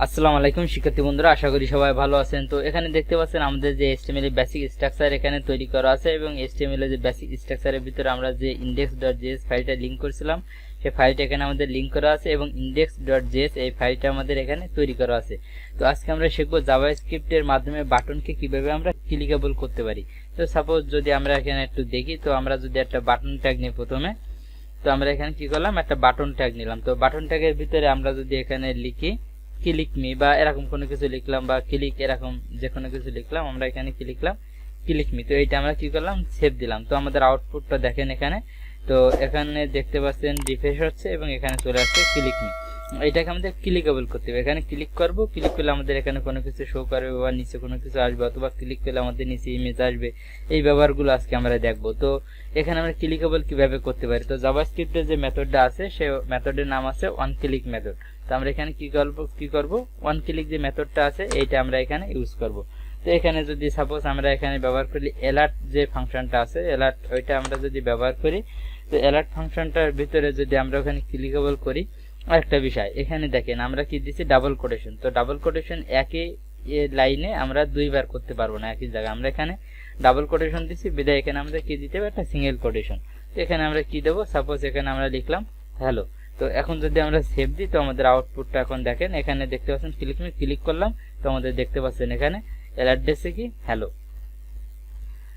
আসসালামু আলাইকুম শিক্ষার্থী বন্ধুরা, আশা করি সবাই ভালো আছেন। তো এখানে দেখতে পাচ্ছেন আমাদের যে HTML এর বেসিক স্ট্রাকচার এখানে তৈরি করা আছে এবং HTML এর যে বেসিক স্ট্রাকচারের ভিতরে আমরা যে index.js ফাইলটা লিংক করেছিলাম সেই ফাইলটা এখানে আমাদের লিংক করা আছে এবং index.js এই ফাইলটা আমাদের এখানে তৈরি করা আছে। তো আজকে আমরা শিখব জাভাস্ক্রিপ্ট এর মাধ্যমে বাটনকে কিভাবে আমরা ক্লিকেবল করতে পারি। তো সাপোজ যদি আমরা এখানে একটু দেখি, তো আমরা যদি একটা বাটন ট্যাগ নিই প্রথমে, তো আমরা এখানে কি করলাম, একটা বাটন ট্যাগ নিলাম। তো বাটন ট্যাগের ভিতরে আমরা যদি এখানে লিখি ক্লিক মি বা এরকম কোনো কিছু লিখলাম বা ক্লিক এরকম যে কোনো কিছু লিখলাম, আমরা এখানে কি লিখলাম, ক্লিক মি। তো এইটা আমরা কি করলাম, সেভ দিলাম। তো আমাদের আউটপুটটা দেখেন এখানে। তো এখানে দেখতে পাচ্ছেন রিফ্রেশ হচ্ছে এবং এখানে চলে আসছে ক্লিক মি। এটাকে আমাদের ক্লিকেবল করতে হবে। এখানে ক্লিক করব, ক্লিক করলে আমাদের এখানে কোনো কিছু শো করবে বা নিচে কোনো কিছু আসবে, অথবা ক্লিক করলে আমাদের নিচে ইমেজ আসবে। এই ব্যবহারগুলো আজকে আমরা দেখব। তো এখানে আমরা ক্লিকেবল কিভাবে করতে পারি। তো জাভাস্ক্রিপ্টের যে মেথডটা আছে সেই মেথডের নাম আছে onClick মেথড। তো আমরা এখানে কি করব onClick যে মেথডটা আছে এইটা আমরা এখানে ইউজ করব। তো এখানে যদি সাপোজ আমরা এখানে ব্যবহার করি অ্যালার্ট যে ফাংশনটা আছে, অ্যালার্ট ওইটা আমরা যদি ব্যবহার করি, তো অ্যালার্ট ফাংশনটার ভিতরে যদি আমরা ওখানে ক্লিকেবল করি, আরেকটা বিষয় এখানে দেখেন আমরা কি দিছি, ডাবল কোটেশন। তো ডাবল কোটেশন একই লাইনে আমরা দুইবার করতে পারবো না একই জায়গায়। আমরা এখানে ডাবল কোটেশন দিছি বিদায় এখানে আমরা কি দিতে হবে, একটা সিঙ্গেল কোটেশন। তো এখানে আমরা কি দেবো, সাপোজ এখানে আমরা লিখলাম হ্যালো। তো এখন যদি আমরা সেভ দিই, তো আমাদের আউটপুটটা এখন দেখেন এখানে দেখতে পাচ্ছেন, ক্লিক করলাম, তো আমাদের দেখতে পাচ্ছেন এখানে অ্যালার্ট দিচ্ছে কি হ্যালো।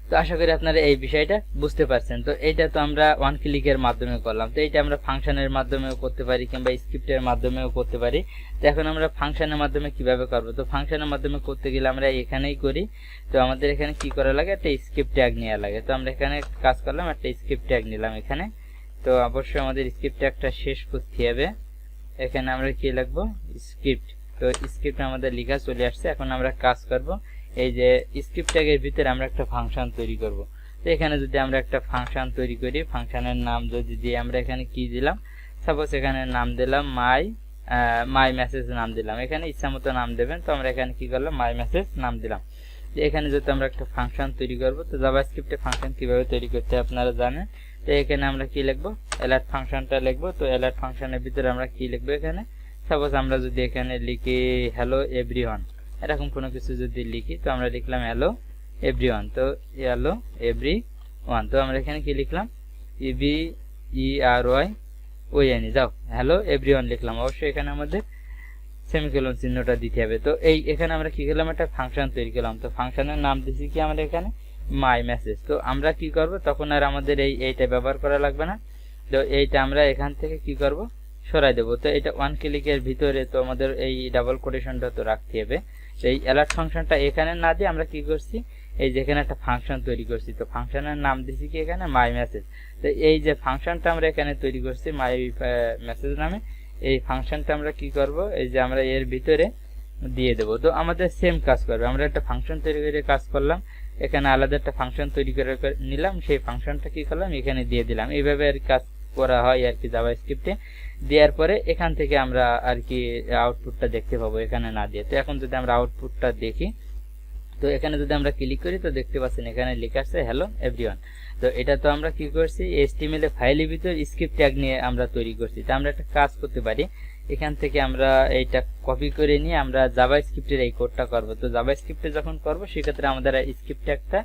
তো আশা করি আপনারা এই বিষয়টা বুঝতে পারছেন। তো এইটা তো আমরা onClick এর মাধ্যমে করলাম। তো এইটা আমরা ফাংশনের মাধ্যমেও করতে পারি কিংবা স্ক্রিপ্টের মাধ্যমেও করতে পারি। তো এখন আমরা ফাংশনের মাধ্যমে কিভাবে করব। তো ফাংশনের মাধ্যমে করতে গেলে আমরা এখানেই করি। তো আমাদের এখানে কি করা লাগে, একটা স্ক্রিপ্ট ট্যাগ নেওয়া লাগে। তো আমরা এখানে কাজ করলাম, একটা স্ক্রিপ্ট ট্যাগ নিলাম এখানে। তো অবশ্যই আমাদের স্ক্রিপ্ট ট্যাগটা শেষ করতে হবে। এখানে আমরা কি লিখবো, স্ক্রিপ্ট। তো স্ক্রিপ্ট আমাদের লেখা চলে আসছে। এখন আমরা কাজ করব, এই যে স্ক্রিপ্ট ট্যাগের ভিতরে আমরা একটা ফাংশন তৈরি করব। তো এখানে যদি আমরা একটা ফাংশন তৈরি করি, ফাংশনের নাম যদি দিয়ে আমরা এখানে কি দিলাম, সাপোজ এখানে নাম দিলাম মাই মেসেজ নাম দিলাম। এখানে ইচ্ছা মতো নাম দেবেন। তো আমরা এখানে কি করলাম, মাই মেসেজ নাম দিলাম। এখানে যদি আমরা একটা ফাংশন তৈরি করব, তো জাভাস্ক্রিপ্টে ফাংশন কিভাবে তৈরি করতে আপনারা জানেন। তো এখানে আমরা কি লিখবো, অ্যালার্ট ফাংশনটা লিখবো। তো অ্যালার্ট ফাংশনের ভিতরে আমরা কি লিখবো, এখানে সাপোজ আমরা যদি এখানে লিখি হ্যালো এভরিওয়ান, এরকম কোনো কিছু যদি লিখি, তো আমরা লিখলাম হ্যালো এভরিওয়ান। তো হ্যালো এভরিওয়ান, তো আমরা এখানে কি লিখলাম, EVERYON, যাও হ্যালো এভরিওয়ান লিখলাম। অবশ্যই এখানে আমাদের সেমিকোলন চিহ্নটা দিতে হবে। তো এখানে আমরা কি করলাম, একটা ফাংশন তৈরি করলাম। তো ফাংশনের নাম দিছি কি আমরা এখানে মাই মেসেজ। তো আমরা কি করব, তখন আর আমাদের এইটা ব্যবহার করা লাগবে না। তো এইটা আমরা এখান থেকে কি করব, সরাই দেবো। তো এটা onClick এর ভিতরে তো আমাদের এই ডাবল কোটেশনটা তো রাখতে হবে। এই অ্যালার্ট ফাংশনটা এখানে না দিয়ে আমরা কি করছি, এই যেখানে একটা ফাংশন তৈরি করছি। তো ফাংশনের নাম দিছি কি এখানে মাই মেসেজ। তো এই যে ফাংশনটা আমরা এখানে তৈরি করছি মাই মেসেজ নামে, এই ফাংশনটা আমরা কি করব, এই যে আমরা এর ভিতরে দিয়ে দেব। তো আমাদের সেম কাজ করবে। আমরা একটা ফাংশন তৈরি করে কাজ করলাম, এখানে আলাদা একটা ফাংশন তৈরি করে নিলাম, সেই ফাংশনটা কি করলাম, এখানে দিয়ে দিলাম। এইভাবে আর কাজ করা হয় আর কি জাভাস্ক্রিপ্টে। দেওয়ার পরে এখান থেকে আমরা আর কি আউটপুটটা দেখতে পাবো এখানে না দিয়ে। তো এখন যদি আমরা আউটপুটটা দেখি, তো এখানে যদি আমরা ক্লিক করি, তো দেখতে পাচ্ছেন এখানে লেখা আছে হ্যালো এভরিওয়ান। তো এটা তো আমরা কি করছি, HTML ফাইলের ভিতর স্ক্রিপ্ট ট্যাগ নিয়ে আমরা তৈরি করছি। তো আমরা একটা কাজ করতে পারি, এখান থেকে আমরা এইটা কপি করে নিয়ে আমরা জাভাস্ক্রিপ্টের এই কোডটা করব। তো জাভাস্ক্রিপ্টে যখন করব সেক্ষেত্রে আমাদের স্ক্রিপ্ট ট্যাগটা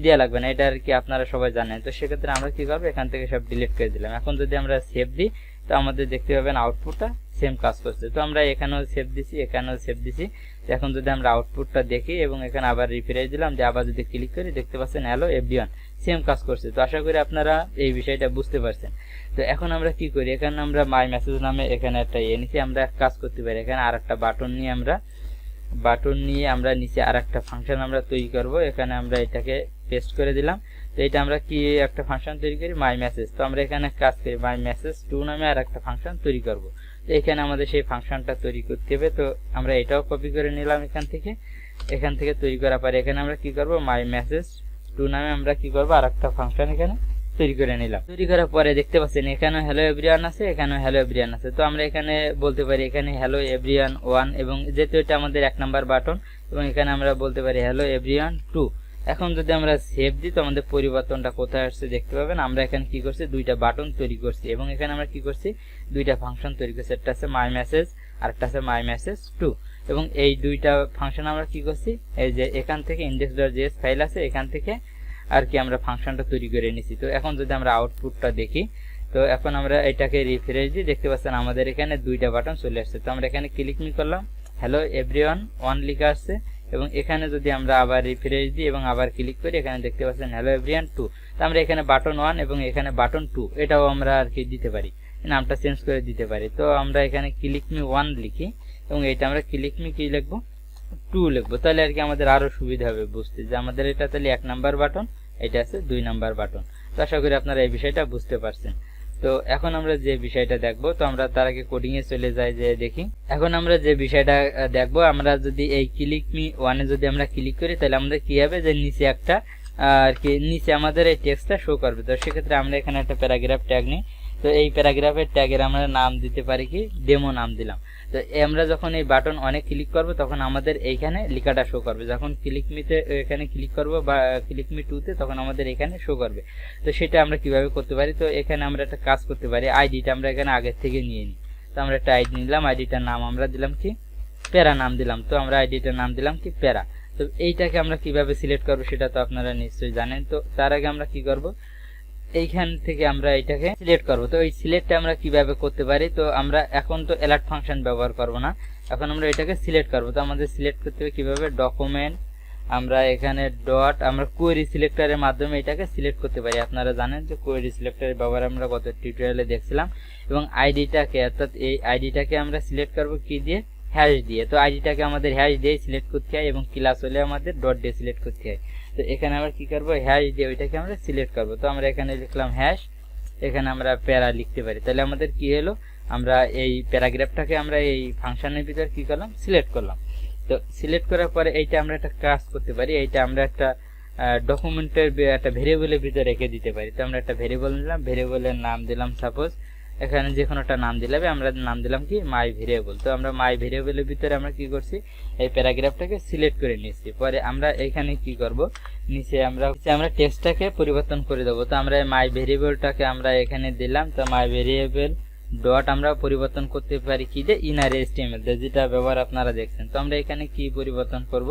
দেওয়া লাগবে না, এটা আর কি আপনারা সবাই জানেন। তো সেক্ষেত্রে আমরা কি করবো, এখান থেকে সব ডিলিট করে দিলাম। এখন যদি আমরা সেভ দিই, তো আমাদের দেখতে পাবেন আউটপুটটা সেম কাজ করছে। তো আমরা এখানেও সেভ দিছি, এখানেও সেভ দিছি। এখন যদি আমরা আউটপুটটা দেখি এবং এখানে আবার রিফ্রেশ দিলাম, যে আবার যদি ক্লিক করি, দেখতে পাচ্ছেন হ্যালো এভরিওয়ান সেম কাজ করছে। তো আশা করি আপনারা এই বিষয়টা বুঝতে পারছেন। তো এখন আমরা কি করি, এখানে আমরা মাই মেসেজ নামে এখানে একটা নিচে আমরা এক কাজ করতে পারি। এখানে আর একটা বাটন নিয়ে আমরা নিচে আর একটা ফাংশন আমরা তৈরি করব। এখানে আমরা এটাকে পেস্ট করে দিলাম। তো এটা আমরা কি একটা ফাংশন তৈরি করি মাই মেসেজ। তো আমরা এখানে কাজ করি মাই মেসেজ 2 নামে আর একটা ফাংশন তৈরি করব। তো এখানে আমাদের সেই ফাংশনটা তৈরি করতে হবে। তো আমরা এটাও কপি করে নিলাম এখান থেকে তৈরি করার পরে এখানে আমরা কি করব, মাই মেসেজ 2 নামে আমরা কি করব, আর একটা ফাংশন এখানে তৈরি করে নিলাম। তৈরি করার পরে দেখতে পাচ্ছেন এখানেও হ্যালো এভরিওয়ান আছে, এখানেও হ্যালো এভরিওয়ান আছে। তো আমরা এখানে বলতে পারি এখানে হ্যালো এভরিওয়ান 1, এবং যেহেতু এটা আমাদের 1 নাম্বার বাটন, এবং এখানে আমরা বলতে পারি হ্যালো এভরিওয়ান 2। এখন যদি আমরা সেভ দিই, তো আমাদের পরিবর্তনটা কোথায় আসছে দেখতে পাবেন। আমরা এখানে কি করছি, দুইটা বাটন তৈরি করছি এবং এখানে আমরা কি করছি, দুইটা ফাংশন তৈরি করছি। একটা আছে মাই মেসেজ আর একটা আছে মাই মেসেজ 2। এবং এই দুইটা ফাংশন আমরা কি করছি, এই যে এখান থেকে index.js ফাইল আছে, এখান থেকে আর কি আমরা ফাংশনটা তৈরি করে নিছি। তো এখন যদি আমরা আউটপুটটা দেখি, তো এখন আমরা এটাকে রিফ্রেশ দিই, দেখতে পাচ্ছেন আমাদের এখানে দুইটা বাটন চলে আসছে। তো আমরা এখানে ক্লিক করলাম, হ্যালো এভরিওয়ান 1 লেখা আসছে, এবং এখানে যদি আমরা আবার রিফ্রেশ দিই এবং আবার ক্লিক করি, এখানে দেখতে পাচ্ছেন হ্যালো এভরিওয়ান 2। তো আমরা এখানে বাটন 1 এবং এখানে বাটন 2 এটাও আমরা আর কি দিতে পারি, নামটা চেঞ্জ করে দিতে পারি। তো আমরা এখানে ক্লিক মি 1 লিখি এবং এটা আমরা ক্লিক মি কি লিখবো 2 লিখবো, তাহলে আর কি আমাদের আরো সুবিধা হবে বুঝতে যে আমাদের এটা তাহলে 1 নাম্বার বাটন, এটা আছে 2 নাম্বার বাটন। তো আশা করি আপনারা এই বিষয়টা বুঝতে পারছেন। তো এখন আমরা যে বিষয়টা দেখবো, তো আমরা তার আগে কোডিং এ চলে যাই, যে দেখি এখন আমরা যে বিষয়টা দেখবো, আমরা যদি এই ক্লিক মি 1 এ যদি আমরা ক্লিক করি, তাহলে আমাদের কি হবে যে নিচে একটা আর কি নিচে আমাদের এই টেক্সটটা শো করবে। তো সেক্ষেত্রে আমরা এখানে একটা প্যারাগ্রাফ ট্যাগ নিই। তো এই প্যারাগ্রাফের ট্যাগের আমরা নাম দিতে পারি কি ডেমো নাম দিলাম। তো আমরা যখন এই বাটন অনেক ক্লিক করব তখন আমাদের এইখানে লেখাটা শো করবে, যখন ক্লিক মিতে এখানে ক্লিক করব বা ক্লিক মি 2 তে তখন আমাদের এখানে শো করবে। তো সেটা আমরা কিভাবে করতে পারি, তো এখানে আমরা একটা কাজ করতে পারি, আইডিটা আমরা এখানে আগে থেকে নিয়ে নিই। তো আমরা একটা আইডি নিলাম, আইডিটার নাম আমরা দিলাম কি প্যারা নাম দিলাম। তো আমরা আইডিটার নাম দিলাম কি প্যারা। তো এইটাকে আমরা কিভাবে সিলেক্ট করব সেটা তো আপনারা নিশ্চয়ই জানেন। তো তার আগে আমরা কি করব, এইখান থেকে আমরা এটাকে সিলেক্ট করব। তো এই সিলেক্টটা আমরা কিভাবে করতে পারি, তো আমরা এখন তো অ্যালার্ট ফাংশন ব্যবহার করব না, এখন আমরা এটাকে সিলেক্ট করব। তো আমাদের সিলেক্ট করতে হবে কিভাবে, ডকুমেন্ট আমরা এখানে ডট আমরা কোয়েরি সিলেক্টরের মাধ্যমে এটাকে সিলেক্ট করতে পারি। আপনারা জানেন যে কোয়েরি সিলেক্টরের ব্যবহার আমরা গত টিউটোরিয়ালে দেখছিলাম। এবং আইডিটাকে অর্থাৎ এই আইডিটাকে আমরা সিলেক্ট করব কি দিয়ে, হ্যাশ দিয়ে। তো আইডিটাকে আমাদের হ্যাশ দিয়ে সিলেক্ট করতে হয় এবং ক্লাস হলে আমাদের ডট দিয়ে সিলেক্ট করতে হয়। তো এখানে আমরা কি করব, হ্যাশ দিয়ে ওইটাকে আমরা সিলেক্ট করব। তো আমরা এখানে লিখলাম হ্যাশ, এখানে আমরা প্যারা লিখতে পারি। তাহলে আমাদের কি হলো, আমরা এই প্যারাগ্রাফটাকে আমরা এই ফাংশনের ভিতর কি করলাম, সিলেক্ট করলাম। তো সিলেক্ট করার পরে এইটা আমরা একটা কাজ করতে পারি, এইটা আমরা একটা ডকুমেন্টের একটা ভেরিয়েবলের ভিতরে রেখে দিতে পারি। তো আমরা একটা ভেরিয়েবল নিলাম, ভেরিয়েবলের নাম দিলাম সাপোজ এখানে যে কোনো একটা নাম দিলাম, আমরা নাম দিলাম কি মাই ভেরিয়েবল। তো আমরা মাই ভেরিয়েবলের ভিতরে আমরা কি করছি, এই প্যারাগ্রাফটাকে সিলেক্ট করে নিয়েছি। পরে আমরা এখানে কি করব, নিচে আমরা টেক্সটটাকে পরিবর্তন করে দেবো। তো আমরা মাই ভেরিয়েবলটাকে আমরা এখানে দিলাম। তো মাই ভেরিয়েবল ডট আমরা পরিবর্তন করতে পারি কি যে ইনার HTML, যেটা ব্যবহার আপনারা দেখছেন। তো আমরা এখানে কি পরিবর্তন করব,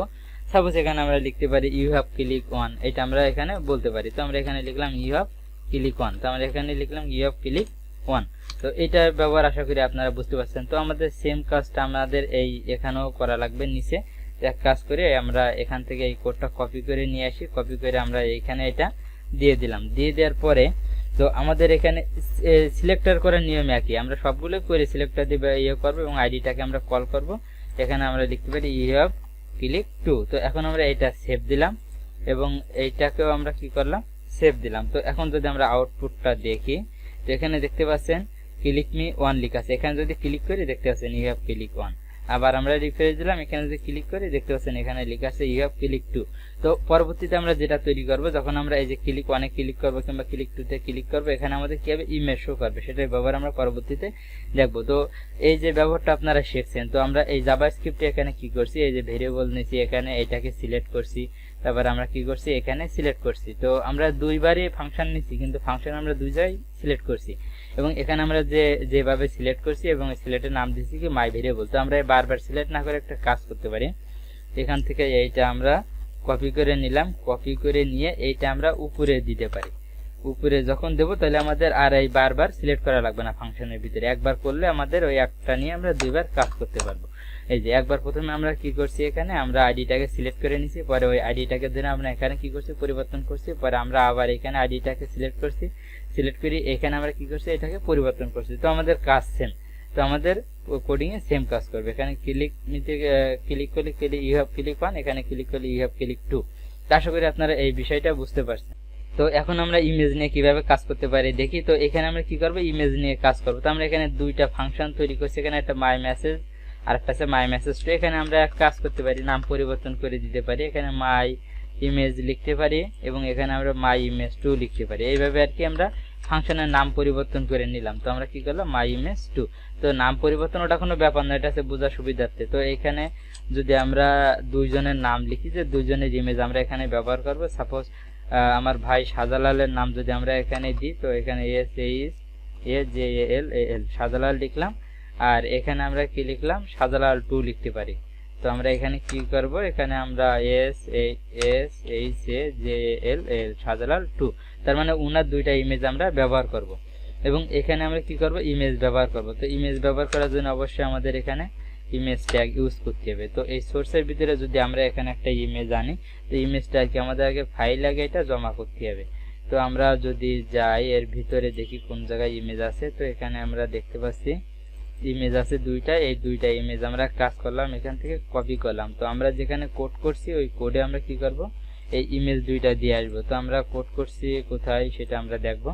সাপোজ এখানে আমরা লিখতে পারি ইউ হ্যাভ ক্লিক অন, এটা আমরা এখানে বলতে পারি। তো আমরা এখানে লিখলাম ইউ হ্যাভ ক্লিক অন, তো আমরা এখানে লিখলাম ইউ হ্যাভ ক্লিক অন। তো এটার ব্যবহার আশা করি আপনারা বুঝতে পারছেন। তো আমাদের সেম কাজটা আমাদের এই এখানেও করা লাগবে। নিচে এক কাজ করে আমরা এখান থেকে এই কোডটা কপি করে নিয়ে আসি, কপি করে আমরা এইখানে এটা দিয়ে দিলাম। দিয়ে দেওয়ার পরে তো আমাদের এখানে সিলেক্টর করার নিয়ম একই, আমরা সবগুলো করে সিলেক্টর দিয়ে ইয়ে করবো এবং আইডিটাকে আমরা কল করব। এখানে আমরা লিখতে পারি ইউ হ্যাভ ক্লিক টু। তো এখন আমরা এটা সেভ দিলাম এবং এইটাকেও আমরা কি করলাম, সেভ দিলাম। তো এখন যদি আমরা আউটপুটটা দেখি, তো এখানে দেখতে পাচ্ছেন ক্লিক মি 1 লেখা আছে। এখানে যদি ক্লিক করি দেখতে পাচ্ছেন ইউ হ্যাভ ক্লিক 1। আবার আমরা রিফ্রেশ দিলাম, এখানে যদি ক্লিক করি দেখতে পাচ্ছেন এখানে লেখা আছে ইউ হ্যাভ ক্লিক 2। তো পরবর্তীতে আমরা যেটা তৈরি করব, যখন আমরা এই যে ক্লিক 1 এ ক্লিক করব কিংবা ক্লিক 2 তে ক্লিক করব, এখানে আমাদের কি হবে, ইমেজ শো করবে। সেটার ব্যবহার আমরা পরবর্তীতে দেখব। তো এই যে ব্যবহারটা আপনারা শিখছেন। তো আমরা এই জাভাস্ক্রিপ্টে এখানে কি করছি, এই যে ভেরিয়েবল নিয়েছি, এখানে এটাকে সিলেক্ট করছি, তারপর আমরা কি করছি, এখানে সিলেক্ট করছি। তো আমরা দুইবারই ফাংশন নিচ্ছি, কিন্তু ফাংশন আমরা দুই জায়গায় সিলেক্ট করছি এবং এখানে আমরা যেভাবে সিলেক্ট করছি এবং সিলেক্টের নাম দিচ্ছি কি মাই ভেরিয়েবল। তো আমরা বারবার সিলেক্ট না করে একটা কাজ করতে পারি, এখান থেকে এইটা আমরা কপি করে নিলাম, কপি করে নিয়ে এইটা আমরা উপরে দিতে পারি। উপরে যখন দেব তাহলে আমাদের আর এই বারবার সিলেক্ট করা লাগবে না ফাংশনের ভিতরে, একবার করলে আমাদের ওই একটা নিয়ে আমরা দুইবার কাজ করতে পারবো। এই যে একবার প্রথমে আমরা কি করছি, এখানে আমরা আইডিটাকে সিলেক্ট করে নিছি, পরে ওই আইডিটাকে ধরে আমরা এখানে কি করছি, পরিবর্তন করছি, পরে আমরা আবার এখানে আইডিটাকে সিলেক্ট করছি, সিলেক্ট করি এখানে আমরা কি করছি, এটাকে পরিবর্তন করছি। তো আমাদের কাজ সেম, তো আমাদের কোডিং এ সেম কাজ করবে। এখানে ক্লিক নিতে ক্লিক করলে ইউ হ্যাভ ক্লিক 1, এখানে ক্লিক করলে ইউ হ্যাভ ক্লিক 2। আশা করি আপনারা এই বিষয়টা বুঝতে পারছেন। তো এখন আমরা ইমেজ নিয়ে কিভাবে কাজ করতে পারি দেখি। তো এখানে আমরা কি করব, ইমেজ নিয়ে কাজ করব। তো আমরা এখানে দুইটা ফাংশন তৈরি করছি, এখানে একটা মাই মেসেজ আর একটা আছে মাই মেসেজ টু। এখানে আমরা এক কাজ করতে পারি, নাম পরিবর্তন করে দিতে পারি, এখানে মাই ইমেজ লিখতে পারি এবং এখানে আমরা মাই ইমেজ টু লিখতে পারি। এইভাবে আর কি আমরা ফাংশনের নাম পরিবর্তন করে নিলাম। তো আমরা কি করলাম, মাই ইমেজ টু। তো নাম পরিবর্তন ওটা কোনো ব্যাপার না, এটা আছে বোঝার সুবিধার্থে। তো এখানে যদি আমরা দুইজনের নাম লিখি, যে দুইজনের ইমেজ আমরা এখানে ব্যবহার করব। সাপোজ আমার ভাই শাহজালালের নাম যদি আমরা এখানে দিই, তো এখানে SAJALAL শাহজালাল লিখলাম, আর এখানে আমরা কি লিখলাম, শাহজালাল 2 লিখতে পারি। তো আমরা এখানে কি করব, এখানে আমরা SHAJLL শাহজালাল 2, তার মানে উনার দুইটা ইমেজ আমরা ব্যবহার করব। এবং এখানে আমরা কি করব, ইমেজ ব্যবহার করব। তো ইমেজ ব্যবহার করার জন্য অবশ্যই আমাদের এখানে ইমেজ ট্যাগ ইউজ করতে হবে। তো এই সোর্সের ভিতরে যদি আমরা এখানে একটা ইমেজ আনি, তো ইমেজটা কি আমাদের আগে ফাইল আগে এটা জমা করতে হবে। তো আমরা যদি যাই এর ভিতরে দেখি কোন জায়গায় ইমেজ আছে, তো এখানে আমরা দেখতে পাচ্ছি ইমেজ আছে দুইটা। এই দুইটা ইমেজ আমরা কাজ করলাম, এখান থেকে কপি করলাম। তো আমরা যেখানে কোড করছি ওই কোডে আমরা কি করব, এই ইমেজ দুইটা দিয়ে আসবো। তো আমরা কোড করছি কোথায় সেটা আমরা দেখব।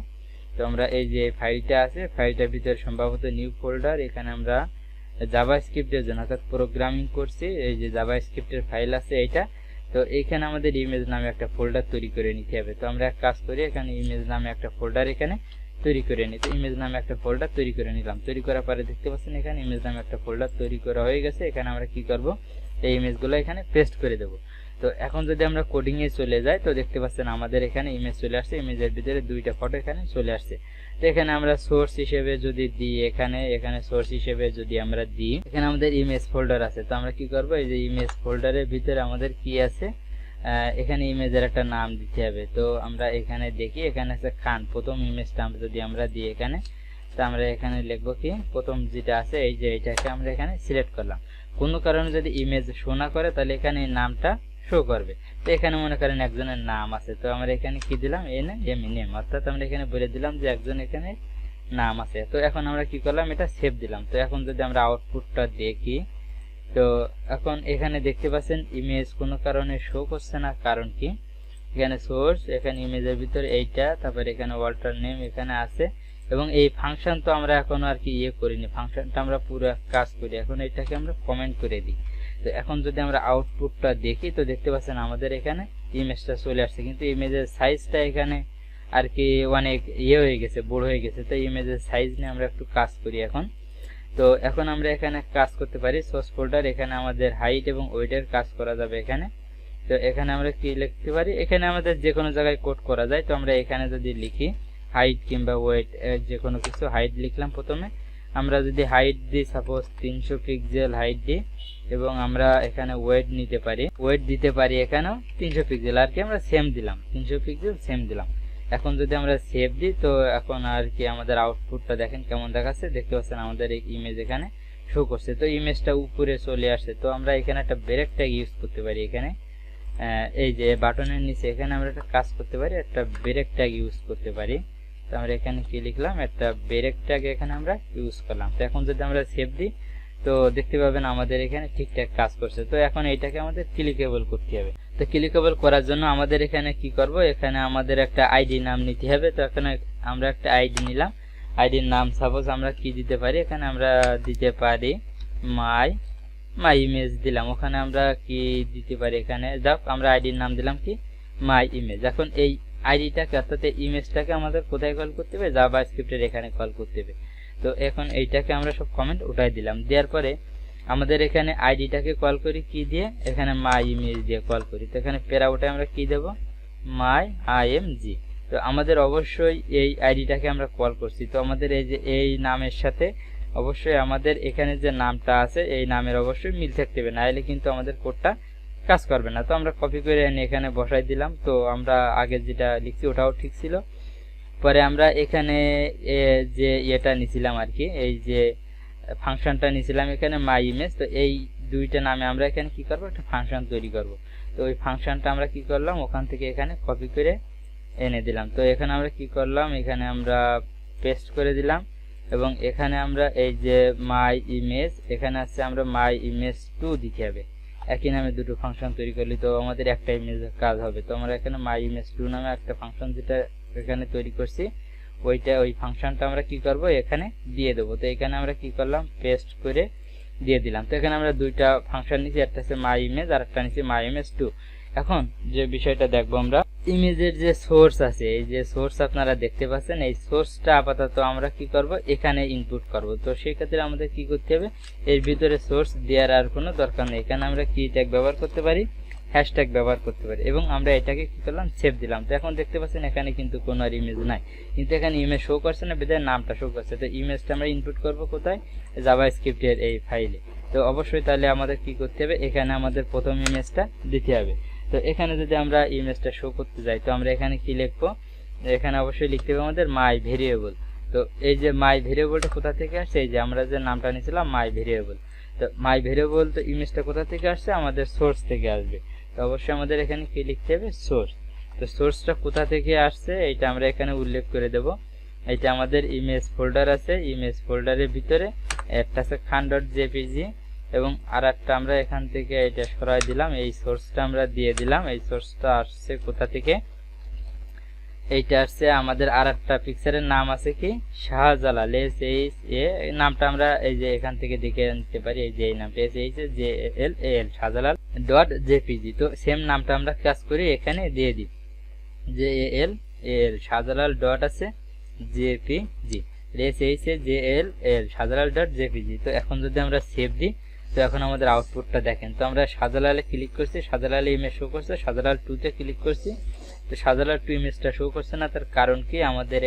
তো আমরা এই যে ফাইলটা আছে, ফাইলটার ভিতরে সম্ভবত নিউ ফোল্ডার, এখানে আমরা জাভাস্ক্রিপ্টের জন্য অর্থাৎ প্রোগ্রামিং করছি, এই যে জাভাস্ক্রিপ্টের ফাইল আছে এইটা। তো এইখানে আমাদের ইমেজ নামে একটা ফোল্ডার তৈরি করে নিতে হবে। তো আমরা এক কাজ করি, এখানে ইমেজ নামে একটা ফোল্ডার এখানে তৈরি করে নিই। তো ইমেজ নামে একটা ফোল্ডার তৈরি করে নিলাম। তৈরি করার পরে দেখতে পাচ্ছেন এখানে ইমেজ নামে একটা ফোল্ডার তৈরি করা হয়ে গেছে। এখানে আমরা কি করব, এই ইমেজগুলো এখানে পেস্ট করে দেব। তো এখন যদি আমরা কোডিং এ চলে যাই, তো দেখতে পাচ্ছেন আমাদের এখানে ইমেজ চলে আসছে, ইমেজের ভিতরে দুইটা ফটো এখানে চলে আসছে। তো এখানে আমরা সোর্স হিসেবে যদি দিই, এখানে সোর্স হিসেবে যদি আমরা দিই, এখানে আমাদের ইমেজ ফোল্ডার আছে। তো আমরা কি করব, এই যে ইমেজ ফোল্ডারের ভিতরে আমাদের কি আছে, এখানে ইমেজের একটা নাম দিতে হবে। তো আমরা এখানে দেখি, এখানে আছে খান, প্রথম ইমেজটা যদি আমরা দিই এখানে, তো আমরা এখানে লিখবো কি, প্রথম যেটা আছে এই যে এটাকে আমরা এখানে সিলেক্ট করলাম। কোনো কারণে যদি ইমেজ শো না করে তাহলে এখানে এই নামটা শো করবে। তো এখানে মনে করেন একজনের নাম আছে, তো আমরা এখানে কি দিলাম, নেম, অর্থাৎ আমরা এখানে বলে দিলাম যে একজন এখানে নাম আছে। তো এখন আমরা কি করলাম, এটা সেভ দিলাম। তো এখন যদি আমরা আউটপুটটা দেখি, তো এখন এখানে দেখতে পাচ্ছেন ইমেজ কোনো কারণে শো করছে না, কারণ কি, এখানে সোর্স, এখানে ইমেজের ভিতরে এইটা, তারপর এখানে ওয়াল্টার নেম এখানে আছে। এবং এই ফাংশন তো আমরা এখন আর কি করিনি, ফাংশনটা আমরা পুরো কাজ করি। এখন এটাকে আমরা কমেন্ট করে দিই। তো এখন যদি আমরা আউটপুটটা দেখি, তো দেখতে পাচ্ছেন আমাদের এখানে ইমেজটা চলে আসছে, কিন্তু ইমেজের সাইজটা এখানে আর কি অনেক হয়ে গেছে, বড় হয়ে গেছে। তো ইমেজের সাইজ নিয়ে আমরা একটু কাজ করি এখন। তো এখন আমরা এখানে কাজ করতে পারি, সোর্স ফোল্ডার, এখানে আমাদের হাইট এবং ওয়েটের কাজ করা যাবে এখানে। তো এখানে আমরা কি লিখতে পারি, এখানে আমাদের যে কোনো জায়গায় কোড করা যায়। তো আমরা এখানে যদি লিখি হাইট কিংবা ওয়েট, যে কোনো কিছু, হাইট লিখলাম প্রথমে। আমরা যদি হাইট দিই, সাপোজ 300 পিক্সেল হাইট দিই, এবং আমরা এখানে ওয়েট নিতে পারি, ওয়েট দিতে পারি এখানেও 300 পিক্সেল, আর কি আমরা সেম দিলাম, 300 পিক্সেল সেম দিলাম। এখন যদি আমরা সেভ দিই, তো এখন আর কি আমাদের আউটপুটটা দেখেন কেমন দেখাচ্ছে। দেখতে পাচ্ছেন আমাদের এই ইমেজ এখানে শো করছে। তো ইমেজটা উপরে চলে আসছে। তো আমরা এখানে একটা ব্রেক ট্যাগ ইউজ করতে পারি, এখানে এই যে বাটনের নিচে এখানে আমরা একটা কাজ করতে পারি, একটা ব্রেক ট্যাগ ইউজ করতে পারি। তো আমরা এখানে কি লিখলাম, একটা ব্রেক ট্যাগ এখানে আমরা ইউজ করলাম। তো এখন যদি আমরা সেভ দিই, তো দেখতে পাবেন আমাদের এখানে ঠিকঠাক কাজ করছে। তো এখন এইটাকে আমাদের ক্লিকেবল করতে হবে। তো ক্লিকেবল করার জন্য আমাদের এখানে কি করব, এখানে আমাদের একটা আইডি নাম নিতে হবে। তো এখানে আমরা একটা আইডি নিলাম, আইডির নাম সাপোজ আমরা কি দিতে পারি, এখানে আমরা দিতে পারি মাই ইমেজ দিলাম। ওখানে আমরা কি দিতে পারি, এখানে যাক আমরা আইডির নাম দিলাম কি মাই ইমেজ। এখন এই আইডিটাকে অর্থাৎ এই ইমেজটাকে আমাদের কোথায় কল করতে হবে, জাভাস্ক্রিপ্টের এখানে কল করতে হবে। তো এখন এইটাকে আমরা সব কমেন্ট উঠাই দিলাম। দেওয়ার পরে আমাদের এখানে আইডিটাকে কল করি কি দিয়ে, এখানে মাই ইমেজ দিয়ে কল করি। তো এখানে প্যারাউটে আমরা কি দেব, মাই IMG। তো আমাদের অবশ্যই এই আইডিটাকে আমরা কল করছি। তো আমাদের এই যে এই নামের সাথে অবশ্যই আমাদের এখানে যে নামটা আছে এই নামের অবশ্যই মিল থাকতে হবে, নাহলে কিন্তু আমাদের কোডটা কাজ করবে না। তো আমরা কপি করে এনে এখানে বসাই দিলাম। তো আমরা আগে যেটা লিখছি ওটাও ঠিক ছিল। পরে আমরা এখানে যে এটা নিছিলাম আর কি, এই যে ফাংশনটা নিছিলাম এখানে মাই ইমেজ। তো এই দুইটা নামে আমরা এখানে কি করব, একটা ফাংশন তৈরি করব। তো ওই ফাংশনটা আমরা কি করলাম, ওখান থেকে এখানে কপি করে এনে দিলাম। তো এখানে আমরা কি করলাম, এখানে আমরা পেস্ট করে দিলাম। এবং এখানে আমরা এই যে মাই ইমেজ, এখানে আছে আমরা মাই ইমেজ 2 দিতে হবে। একই নামে দুটো ফাংশন তৈরি করলে তো আমাদের একটা ইমেজের কাজ হবে। তো আমরা এখানে মাই ইমেজ 2 নামে একটা ফাংশন যেটা এখানে তৈরি করছি, ওই ফাংশনটা আমরা কি করব, এখানে দিয়ে দেবো। তো এখানে আমরা কি করলাম, পেস্ট করে দিয়ে দিলাম। তো এখানে আমরা দুইটা ফাংশন নিচ্ছি, একটা হচ্ছে মাই ইমেজ আর একটা নিচ্ছি মাই ইমেজ 2। এখন যে বিষয়টা দেখবো আমরা, ইমেজের যে সোর্স আছে, এই যে সোর্স আপনারা দেখতে পাচ্ছেন, এই সোর্সটা আপাতত আমরা কি করব, এখানে ইনপুট করব। তো সেই ক্ষেত্রে আমাদের কি করতে হবে, এর ভিতরে সোর্স দেওয়ার আর কোনো দরকার নেই। এখানে আমরা কি ট্যাগ ব্যবহার করতে পারি, হ্যাশট্যাগ ব্যবহার করতে পারি। এবং আমরা এটাকে কি করলাম, সেভ দিলাম। তো এখন দেখতে পাচ্ছেন এখানে কিন্তু কোনো আর ইমেজ নাই, কিন্তু এখানে ইমেজ শো করছে না, বিধায় নামটা শো করছে। তো ইমেজটা আমরা ইনপুট করব কোথায়, জাভাস্ক্রিপ্টের এই ফাইলে। তো অবশ্যই তাহলে আমাদের কি করতে হবে, এখানে আমাদের প্রথম ইমেজটা দিতে হবে। তো এখানে যদি আমরা ইমেজটা শো করতে যাই, তো আমরা এখানে কি লিখবো, এখানে অবশ্যই লিখতে হবে আমাদের মাই ভেরিয়েবল। তো এই যে মাই ভেরিয়েবলটা কোথা থেকে আসছে, এই যে আমরা যে নামটা নিয়েছিলাম মাই ভেরিয়েবল। তো মাই ভেরিয়েবল, তো ইমেজটা কোথা থেকে আসছে, আমাদের সোর্স থেকে আসবে। তো অবশ্যই আমাদের এখানে কি লিখতে হবে, সোর্স। তো সোর্সটা কোথা থেকে আসছে এটা আমরা এখানে উল্লেখ করে দেব। এটা আমাদের ইমেজ ফোল্ডার আছে, ইমেজ ফোল্ডারের ভিতরে একটা আছে খান.jpg এবং আর একটা আমরা এখান থেকে এটা সরাই দিলাম, এই সোর্সটা আমরা দিয়ে দিলাম। এই সোর্সটা আসছে কোথা থেকে, এইটা আসছে আমাদের আর একটা পিকচারের নাম আছে কি শাহজালাল, নামটা আমরা এই যে এখান থেকে দেখে নিতে পারি, এই যে এই নামটা SHJLAL শাহজালাল.jpg। তো সেম নামটা আমরা কাজ করি এখানে দিয়ে দিই, JAL শাহজালাল ডট আছে JPG, SHJLAL শাহজালাল.jpg। তো এখন যদি আমরা সেভ দিই, তো এখন আমাদের আউটপুটটা দেখেন। তো আমরা শাহজালালে ক্লিক করছি, শাহজালালে ইমেজ শো করছে, শাহজালাল 2 তে ক্লিক করছি, তো শাহজালাল 2 ইমেজটা শো করছে না। তার কারণ কি, আমাদের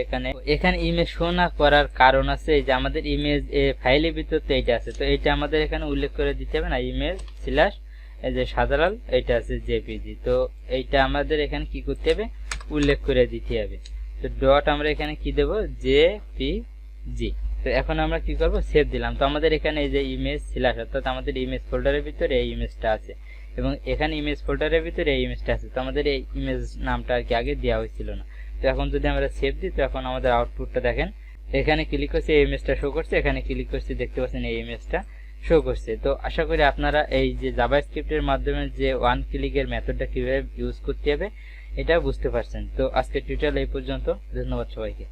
এখানে ইমেজ শো না করার কারণ আছে, এই যে আমাদের ইমেজ ফাইলের ভিতর তো এইটা আছে, তো এইটা আমাদের এখানে উল্লেখ করে দিতে হবে না, ইমেজ স্ল্যাশ এই যে শাহজালাল এইটা আছে JPG। তো এইটা আমাদের এখানে কি করতে হবে, উল্লেখ করে দিতে হবে। তো ডট আমরা এখানে কি দেব, JPG। তো এখন আমরা কি করব, সেভ দিলাম। তো আমাদের এখানে এই যে ইমেজ স্ল্যাশ, অর্থাৎ আমাদের ইমেজ ফোল্ডারের ভিতরে এই ইমেজটা আছে এবং এখানে ইমেজ ফোল্ডারের ভিতরে এই ইমেজটা আছে। তো আমাদের এই ইমেজ নামটা আর কি আগে দেওয়া হয়েছিল না। তো এখন যদি আমরা সেভ দিই, তো এখন আমাদের আউটপুটটা দেখেন, এখানে ক্লিক করছি এই ইমেজটা শো করছে, এখানে ক্লিক করছি দেখতে পাচ্ছেন এই ইমেজটা শো করছে। তো আশা করি আপনারা এই যে জাভাস্ক্রিপ্টের মাধ্যমে যে ওয়ান ক্লিকের মেথডটা কিভাবে ইউজ করতে হবে এটা বুঝতে পারছেন। তো আজকের টিউটোরিয়াল এই পর্যন্ত, ধন্যবাদ সবাইকে।